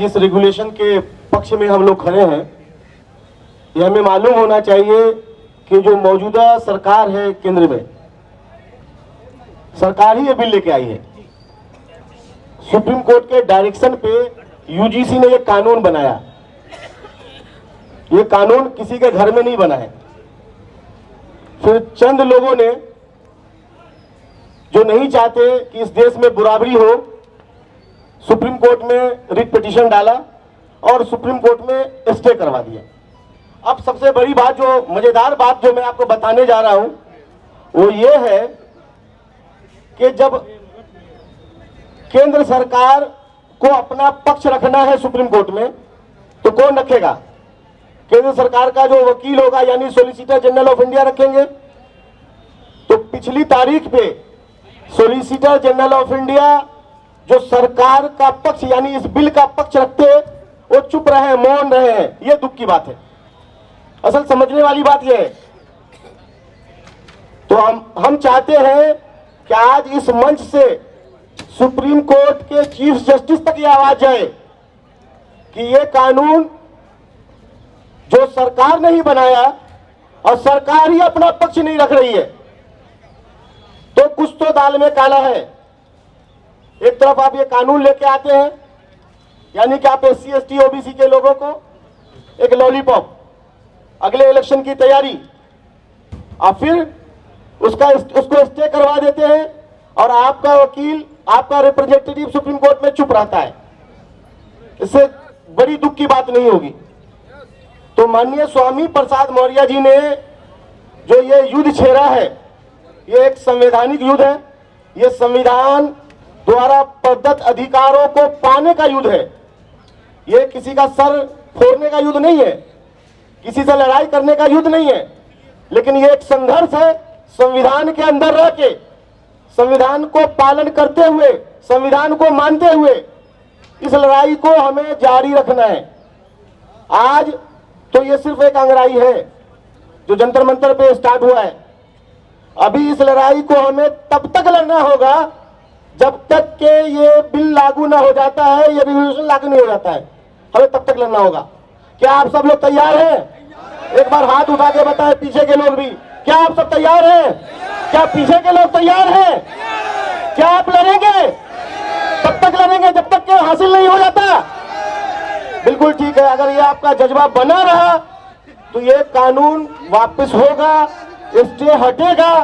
इस रेगुलेशन के पक्ष में हम लोग खड़े हैं। यह हमें मालूम होना चाहिए कि जो मौजूदा सरकार है केंद्र में, सरकार ही ये बिल लेके आई है। सुप्रीम कोर्ट के डायरेक्शन पे यूजीसी ने ये कानून बनाया। ये कानून किसी के घर में नहीं बना है। फिर चंद लोगों ने जो नहीं चाहते कि इस देश में बराबरी हो, सुप्रीम कोर्ट में रिट पिटीशन डाला और सुप्रीम कोर्ट में स्टे करवा दिया। अब सबसे बड़ी बात, जो मजेदार बात जो मैं आपको बताने जा रहा हूं, वो ये है कि जब केंद्र सरकार को अपना पक्ष रखना है सुप्रीम कोर्ट में, तो कौन रखेगा? केंद्र सरकार का जो वकील होगा, यानी सॉलिसिटर जनरल ऑफ इंडिया रखेंगे। तो पिछली तारीख पे सॉलिसिटर जनरल ऑफ इंडिया जो सरकार का पक्ष यानी इस बिल का पक्ष रखते हैं, वो चुप रहे, मौन रहे हैं। ये दुख की बात है। असल समझने वाली बात यह है। तो हम चाहते हैं कि आज इस मंच से सुप्रीम कोर्ट के चीफ जस्टिस तक यह आवाज जाए कि यह कानून जो सरकार ने ही बनाया और सरकार ही अपना पक्ष नहीं रख रही है, तो कुछ तो दाल में काला है। एक तरफ आप ये कानून लेके आते हैं, यानी कि आप SC ST OBC के लोगों को एक लॉलीपॉप, अगले इलेक्शन की तैयारी, और फिर उसको स्टे करवा देते हैं और आपका वकील, आपका रिप्रेजेंटेटिव सुप्रीम कोर्ट में चुप रहता है। इससे बड़ी दुख की बात नहीं होगी। तो माननीय स्वामी प्रसाद मौर्य जी ने जो ये युद्ध छेड़ा है, ये एक संवैधानिक युद्ध है। ये संविधान द्वारा प्रदत्त अधिकारों को पाने का युद्ध है। ये किसी का सर फोड़ने का युद्ध नहीं है, किसी से लड़ाई करने का युद्ध नहीं है, लेकिन ये एक संघर्ष है। संविधान के अंदर रह के, संविधान को पालन करते हुए, संविधान को मानते हुए इस लड़ाई को हमें जारी रखना है। आज तो ये सिर्फ एक अंगड़ाई है जो जंतर मंतर पे स्टार्ट हुआ है। अभी इस लड़ाई को हमें तब तक लड़ना होगा जब तक के ये बिल लागू ना हो जाता है, ये रेगुलेशन लागू नहीं हो जाता है, हमें तब तक लड़ना होगा। क्या आप सब लोग तैयार हैं? एक बार हाथ उठा के बताएं, पीछे के लोग भी। क्या आप सब तैयार हैं? क्या पीछे के लोग तैयार हैं? क्या आप लड़ेंगे? तब तक लड़ेंगे जब तक के हासिल नहीं हो जाता। बिल्कुल ठीक है। अगर ये आपका जज्बा बना रहा तो ये कानून वापस होगा, स्टे हटेगा,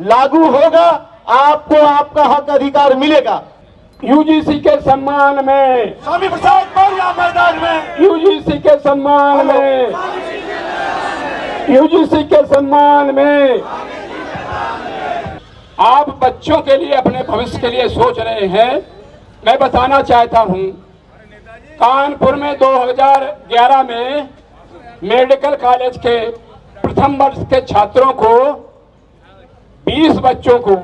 लागू होगा, आपको आपका हक अधिकार मिलेगा। यूजीसी के सम्मान में, स्वामी प्रसाद मौर्य मैदान में, यूजीसी के सम्मान में, यूजीसी के सम्मान में। आप बच्चों के लिए, अपने भविष्य के लिए सोच रहे हैं। मैं बताना चाहता हूं, कानपुर में 2011 में मेडिकल कॉलेज के प्रथम वर्ष के छात्रों को, 20 बच्चों को,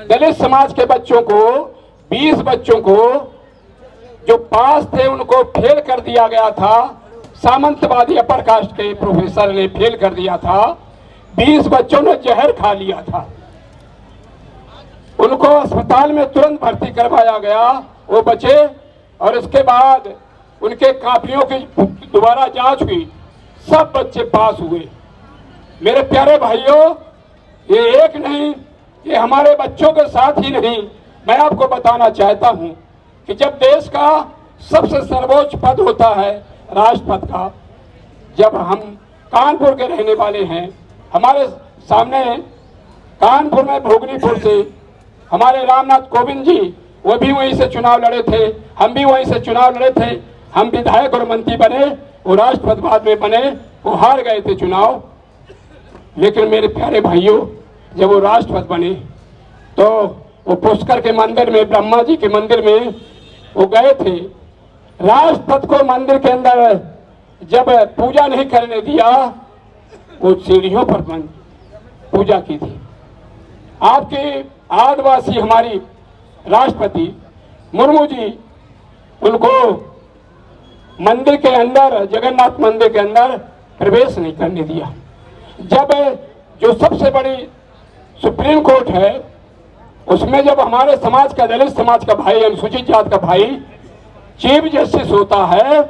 दलित समाज के बच्चों को, 20 बच्चों को जो पास थे उनको फेल कर दिया गया था। सामंतवादी अपर कास्ट के प्रोफेसर ने फेल कर दिया था। 20 बच्चों ने जहर खा लिया था। उनको अस्पताल में तुरंत भर्ती करवाया गया, वो बचे, और उसके बाद उनके कॉपियों की दोबारा जांच हुई, सब बच्चे पास हुए। मेरे प्यारे भाइयों, ये एक नहीं, ये हमारे बच्चों के साथ ही नहीं, मैं आपको बताना चाहता हूं कि जब देश का सबसे सर्वोच्च पद होता है राष्ट्रपति का, जब हम कानपुर के रहने वाले हैं, हमारे सामने कानपुर में भोगनीपुर से हमारे रामनाथ कोविंद जी, वो भी वहीं से चुनाव लड़े थे, हम भी वहीं से चुनाव लड़े थे। हम विधायक और मंत्री बने, वो राष्ट्रपति बाद में बने, वो हार गए थे चुनाव। लेकिन मेरे प्यारे भाइयों, जब वो राष्ट्रपति बने तो वो पुष्कर के मंदिर में, ब्रह्मा जी के मंदिर में वो गए थे। राष्ट्रपति को मंदिर के अंदर जब पूजा नहीं करने दिया, वो सीढ़ियों पर पूजा की थी। आपके आदिवासी हमारी राष्ट्रपति मुर्मू जी, उनको मंदिर के अंदर, जगन्नाथ मंदिर के अंदर प्रवेश नहीं करने दिया। जब जो सबसे बड़ी सुप्रीम कोर्ट है, उसमें जब हमारे समाज का, दलित समाज का भाई, अनुसूचित जात का भाई चीफ जस्टिस होता है,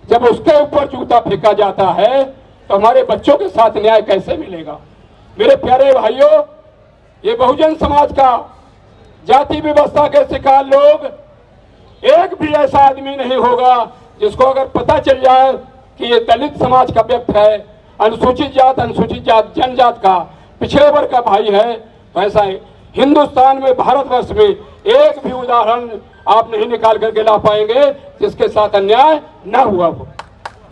जब उसके ऊपर जूता फेंका जाता है तो हमारे बच्चों के साथ न्याय कैसे मिलेगा? मेरे प्यारे भाइयों, ये बहुजन समाज का जाति व्यवस्था के शिकार लोग, एक भी ऐसा आदमी नहीं होगा जिसको अगर पता चल जाए कि ये दलित समाज का व्यक्ति है, अनुसूचित जात जनजात का पिछड़े वर्ग का भाई है, तो ऐसा हिंदुस्तान में, भारतवर्ष में एक भी उदाहरण आप नहीं निकाल करके ला पाएंगे जिसके साथ अन्याय न हुआ हो।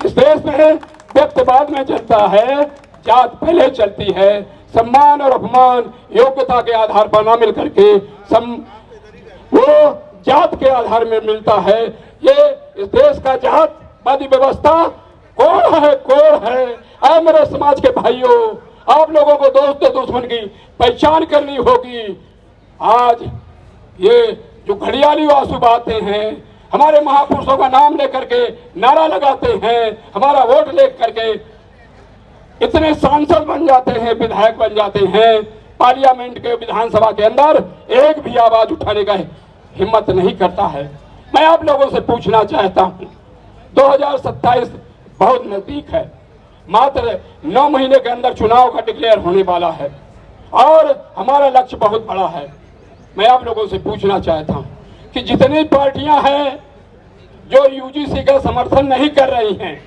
इस देश में व्यक्तिवाद में चलता है, जात पहले चलती है, सम्मान और अपमान योग्यता के आधार पर न मिल करके वो जात के आधार में मिलता है। ये इस देश का जातवादी व्यवस्था कोड़ है, कोड़ है। ऐ मेरे समाज के भाइयों, आप लोगों को दोस्त दुश्मन की पहचान करनी होगी। आज ये जो घड़ियाली आंसू बहाते हैं, हमारे महापुरुषों का नाम लेकर के नारा लगाते हैं, हमारा वोट ले करके इतने सांसद बन जाते हैं, विधायक बन जाते हैं, पार्लियामेंट के विधानसभा के अंदर एक भी आवाज उठाने का हिम्मत नहीं करता है। मैं आप लोगों से पूछना चाहता हूं, 2027 बहुत नजदीक है, मात्र 9 महीने के अंदर चुनाव का डिक्लेयर होने वाला है और हमारा लक्ष्य बहुत बड़ा है। मैं आप लोगों से पूछना चाहता हूं कि जितनी पार्टियां हैं जो यूजीसी का समर्थन नहीं कर रही हैं,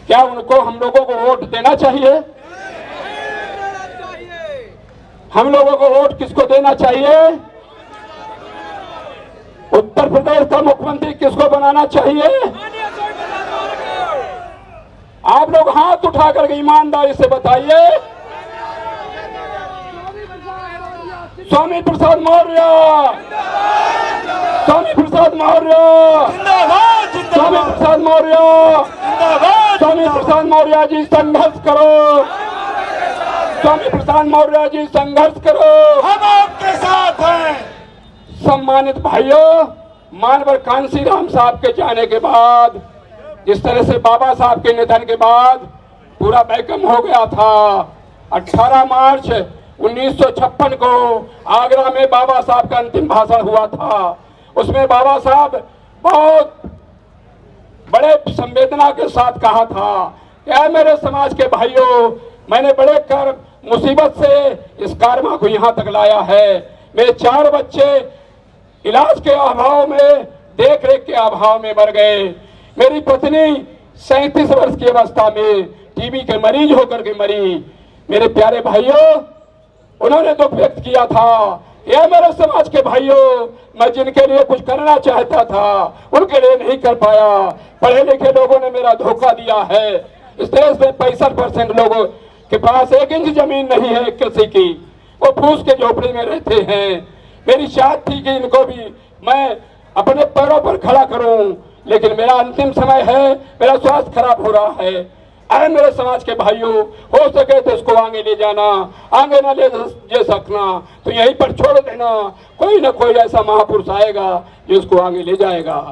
क्या उनको हम लोगों को वोट देना चाहिए? हम लोगों को वोट किसको देना चाहिए? उत्तर प्रदेश का मुख्यमंत्री किसको बनाना चाहिए? आप लोग हाथ उठा करके ईमानदारी से बताइए। स्वामी प्रसाद मौर्य, स्वामी प्रसाद मौर्य, स्वामी प्रसाद मौर्य, स्वामी प्रसाद मौर्य जी संघर्ष करो, स्वामी प्रसाद मौर्य जी संघर्ष करो, हम आपके साथ हैं। सम्मानित भाइयों, मानवर कांसी राम साहब के जाने के बाद, जिस तरह से बाबा साहब के निधन के बाद पूरा वैकम हो गया था, 18 मार्च 1956 को आगरा में बाबा साहब का अंतिम भाषण हुआ था। उसमें बाबा साहब बहुत बड़े संवेदना के साथ कहा था कि मेरे समाज के भाइयों, मैंने बड़े कर मुसीबत से इस कारवा को यहाँ तक लाया है। मेरे 4 बच्चे इलाज के अभाव में, देख रेख के अभाव में मर गए। मेरी पत्नी 37 वर्ष की अवस्था में टीबी के मरीज होकर के मरी। मेरे प्यारे भाइयों, उन्होंने दुख व्यक्त किया था, ये मेरे समाज के भाइयों, मैं जिनके लिए कुछ करना चाहता था उनके लिए नहीं कर पाया। पढ़े लिखे लोगों ने मेरा धोखा दिया है। इस देश में 65% लोगों के पास 1 इंच जमीन नहीं है किसी की, वो फूस के झोपड़ी में रहते हैं। मेरी चाहत थी कि इनको भी मैं अपने पैरों पर खड़ा करूं, लेकिन मेरा अंतिम समय है, मेरा स्वास्थ्य खराब हो रहा है। अरे मेरे समाज के भाइयों, हो सके तो इसको आगे ले जाना, आगे ना ले सकना तो यहीं पर छोड़ देना। कोई ना कोई ऐसा महापुरुष आएगा जो इसको आगे ले जाएगा।